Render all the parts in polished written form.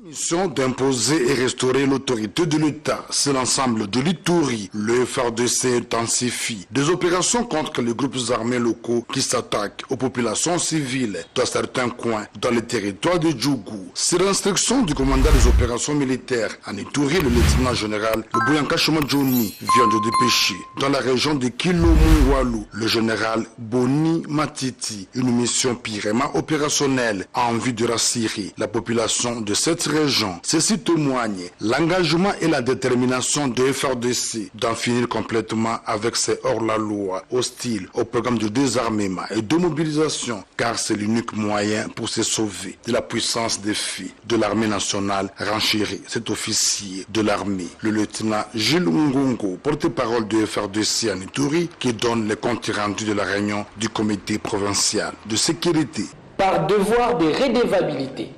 Mission d'imposer et restaurer l'autorité de l'État, c'est l'ensemble de l'Ituri. Le FARDC intensifie des opérations contre les groupes armés locaux qui s'attaquent aux populations civiles dans certains coins dans le territoire de Djougou. C'est l'instruction du commandant des opérations militaires en Ituri, le lieutenant général Boyanka Johnny vient de dépêcher dans la région de Kilomungwalu le général Boni Matiti, une mission purement opérationnelle en vue de rassurer la population de cette région. Ceci témoigne l'engagement et la détermination de FARDC d'en finir complètement avec ces hors-la-loi hostiles au programme de désarmement et de mobilisation, car c'est l'unique moyen pour se sauver de la puissance des filles de l'armée nationale, renchérit cet officier de l'armée, le lieutenant Gilles Ngongo, porte-parole de FARDC en Ituri, qui donne le compte rendu de la réunion du comité provincial de sécurité. Par devoir de redevabilité,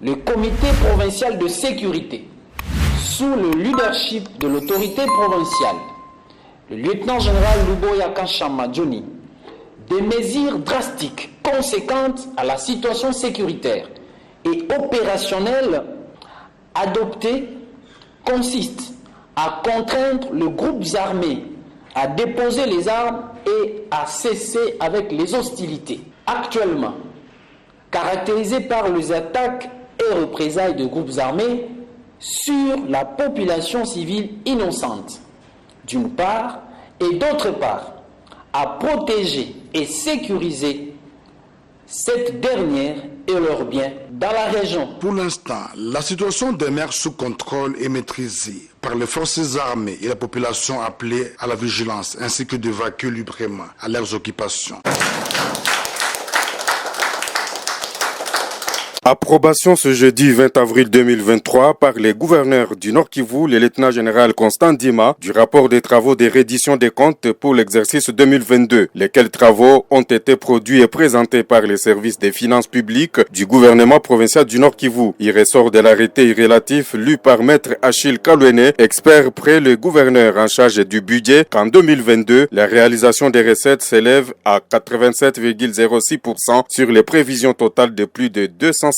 le comité provincial de sécurité, sous le leadership de l'autorité provinciale, le lieutenant général Luboyaka Johnny, des mesures drastiques, conséquentes à la situation sécuritaire et opérationnelle adoptées consistent à contraindre les groupes armés à déposer les armes et à cesser avec les hostilités. Actuellement, caractérisées par les attaques et représailles de groupes armés sur la population civile innocente, d'une part, et d'autre part, à protéger et sécuriser cette dernière et leurs biens dans la région. Pour l'instant, la situation demeure sous contrôle et maîtrisée par les forces armées et la population appelée à la vigilance, ainsi que d'évacuer librement à leurs occupations. Approbation ce jeudi 20 avril 2023 par les gouverneurs du Nord Kivu, le lieutenant général Constant Ndima, du rapport des travaux de reddition des comptes pour l'exercice 2022, lesquels travaux ont été produits et présentés par les services des finances publiques du gouvernement provincial du Nord Kivu. Il ressort de l'arrêté relatif lu par maître Achille Kalouene, expert près le gouverneur en charge du budget, qu'en 2022, la réalisation des recettes s'élève à 87,06% sur les prévisions totales de plus de 272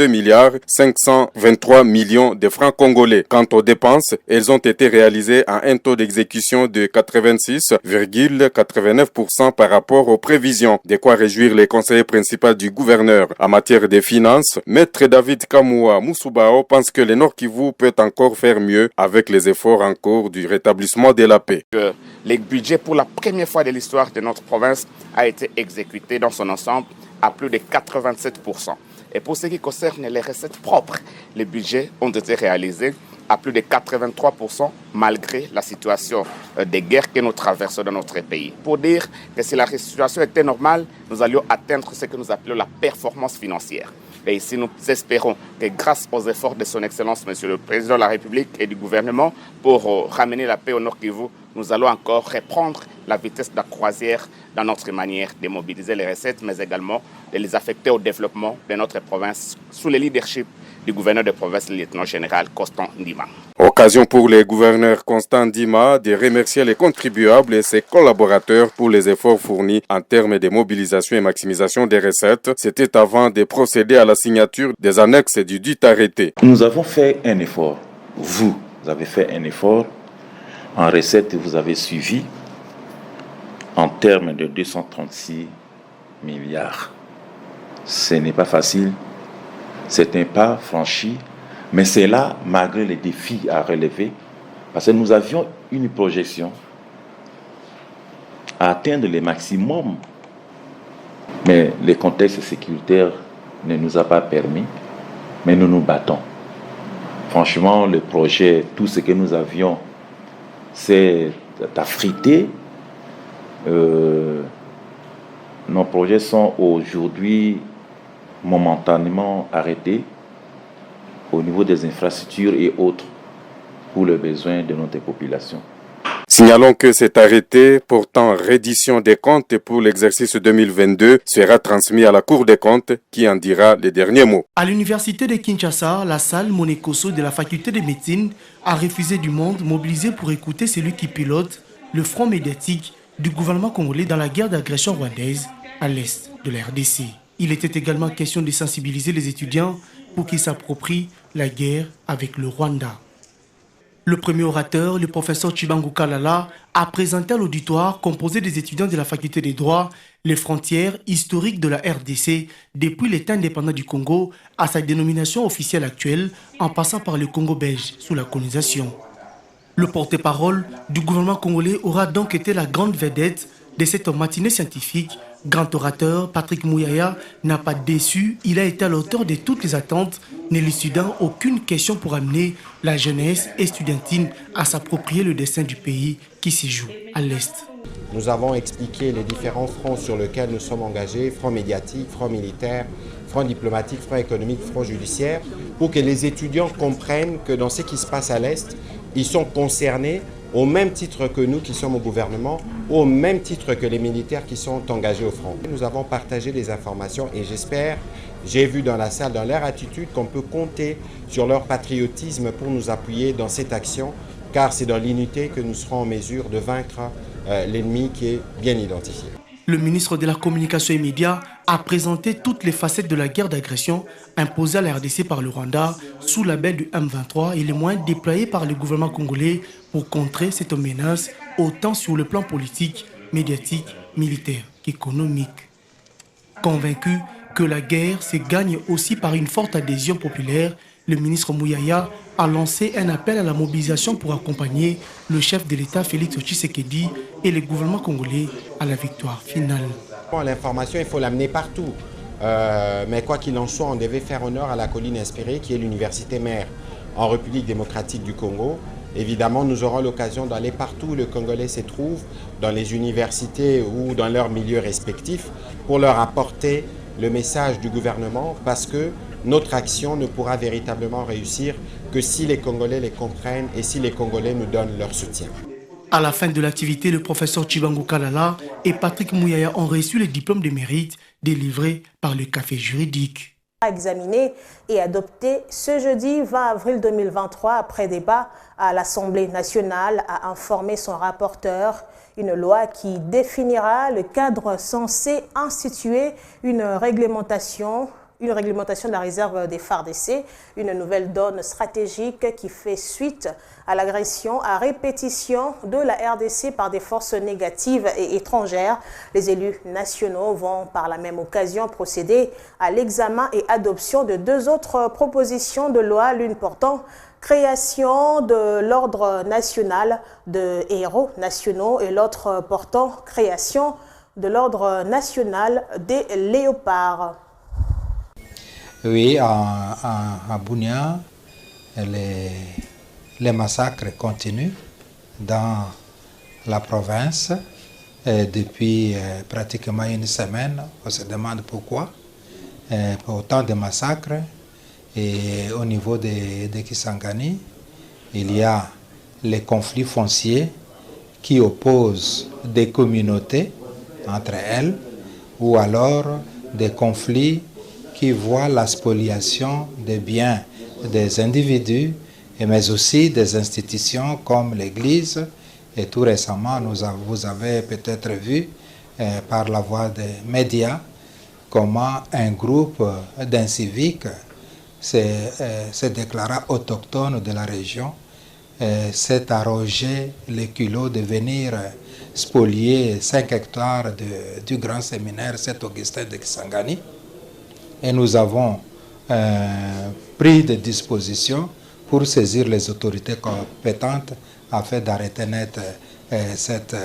milliards 523 millions de francs congolais. Quant aux dépenses, elles ont été réalisées à un taux d'exécution de 86,89% par rapport aux prévisions. De quoi réjouir les conseillers principaux du gouverneur en matière des finances. Maître David Kamua Moussoubao pense que le Nord Kivu peut encore faire mieux avec les efforts en cours du rétablissement de la paix. Le budget pour la première fois de l'histoire de notre province a été exécuté dans son ensemble à plus de 87%. Et pour ce qui concerne les recettes propres, les budgets ont été réalisés à plus de 83% malgré la situation de guerre que nous traversons dans notre pays. Pour dire que si la situation était normale, nous allions atteindre ce que nous appelons la performance financière. Et ici, nous espérons que grâce aux efforts de son Excellence, Monsieur le Président de la République et du gouvernement, pour ramener la paix au Nord Kivu, nous allons encore reprendre la vitesse de la croisière dans notre manière de mobiliser les recettes, mais également de les affecter au développement de notre province sous le leadership du gouverneur de province, le lieutenant général Constant Ndima. Occasion pour le gouverneur Constant Ndima de remercier les contribuables et ses collaborateurs pour les efforts fournis en termes de mobilisation et maximisation des recettes. C'était avant de procéder à la signature des annexes du dit arrêté. Nous avons fait un effort. Vous avez fait un effort. En recettes, vous avez suivi en termes de 236 milliards. Ce n'est pas facile. C'est un pas franchi, mais c'est là, malgré les défis à relever, parce que nous avions une projection à atteindre le maximum, mais le contexte sécuritaire ne nous a pas permis, mais nous nous battons. Franchement, le projet, tout ce que nous avions, c'est affrité. Nos projets sont aujourd'hui momentanément arrêtés au niveau des infrastructures et autres pour les besoins de notre population. Signalons que cet arrêté portant reddition des comptes pour l'exercice 2022 sera transmis à la Cour des comptes qui en dira les derniers mots. À l'université de Kinshasa, la salle Monekoso de la faculté de médecine a refusé du monde mobilisé pour écouter celui qui pilote le front médiatique du gouvernement congolais dans la guerre d'agression rwandaise à l'est de la RDC. Il était également question de sensibiliser les étudiants pour qu'ils s'approprient la guerre avec le Rwanda. Le premier orateur, le professeur Chibangu Kalala, a présenté à l'auditoire composé des étudiants de la faculté des droits les frontières historiques de la RDC depuis l'État indépendant du Congo à sa dénomination officielle actuelle en passant par le Congo belge sous la colonisation. Le porte-parole du gouvernement congolais aura donc été la grande vedette de cette matinée scientifique. Grand orateur, Patrick Mouyaya n'a pas déçu, il a été à l'auteur de toutes les attentes, n'élucidant aucune question pour amener la jeunesse estudiantine à s'approprier le destin du pays qui s'y joue à l'Est. Nous avons expliqué les différents fronts sur lesquels nous sommes engagés, front médiatique, front militaire, front diplomatique, front économique, front judiciaire, pour que les étudiants comprennent que dans ce qui se passe à l'Est, ils sont concernés au même titre que nous qui sommes au gouvernement, au même titre que les militaires qui sont engagés au front. Nous avons partagé des informations et j'espère, j'ai vu dans la salle, dans leur attitude, qu'on peut compter sur leur patriotisme pour nous appuyer dans cette action, car c'est dans l'unité que nous serons en mesure de vaincre l'ennemi qui est bien identifié. Le ministre de la Communication et Médias a présenté toutes les facettes de la guerre d'agression imposée à la RDC par le Rwanda sous la belle du M23 et les moyens déployés par le gouvernement congolais pour contrer cette menace autant sur le plan politique, médiatique, militaire qu'économique. Convaincu que la guerre se gagne aussi par une forte adhésion populaire, le ministre Mouyaya a lancé un appel à la mobilisation pour accompagner le chef de l'État Félix Tshisekedi et le gouvernement congolais à la victoire finale. L'information, il faut l'amener partout. Mais quoi qu'il en soit, on devait faire honneur à la colline inspirée qui est l'université mère en République démocratique du Congo. Évidemment, nous aurons l'occasion d'aller partout où le Congolais se trouve, dans les universités ou dans leurs milieux respectifs, pour leur apporter le message du gouvernement, parce que notre action ne pourra véritablement réussir que si les Congolais les comprennent et si les Congolais nous donnent leur soutien. À la fin de l'activité, le professeur Chibangu Kalala et Patrick Mouyaya ont reçu les diplômes de mérite délivrés par le café juridique. Examiné et adopté ce jeudi 20 avril 2023 après débat à l'Assemblée nationale, a informé son rapporteur. Une loi qui définira le cadre censé instituer une réglementation de la réserve des FARDC, une nouvelle donne stratégique qui fait suite à l'agression à répétition de la RDC par des forces négatives et étrangères. Les élus nationaux vont par la même occasion procéder à l'examen et adoption de deux autres propositions de loi, l'une portant création de l'ordre national de héros nationaux et l'autre portant création de l'ordre national des léopards. Oui, à Bunia, les massacres continuent dans la province depuis pratiquement une semaine. On se demande pourquoi. Autant de massacres. Et au niveau de Kisangani, il y a les conflits fonciers qui opposent des communautés entre elles, ou alors des conflits qui voient la spoliation des biens des individus, mais aussi des institutions comme l'Église. Et tout récemment, vous avez peut-être vu par la voie des médias comment un groupe d'inciviques se déclara autochtone de la région, s'est arrogé le culot de venir spolier 5 hectares du grand séminaire Saint-Augustin de Kisangani. Et nous avons pris des dispositions pour saisir les autorités compétentes afin d'arrêter net cette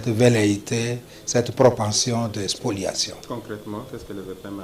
velléité, cette propension de spoliation. Concrètement, qu'est-ce que les EPM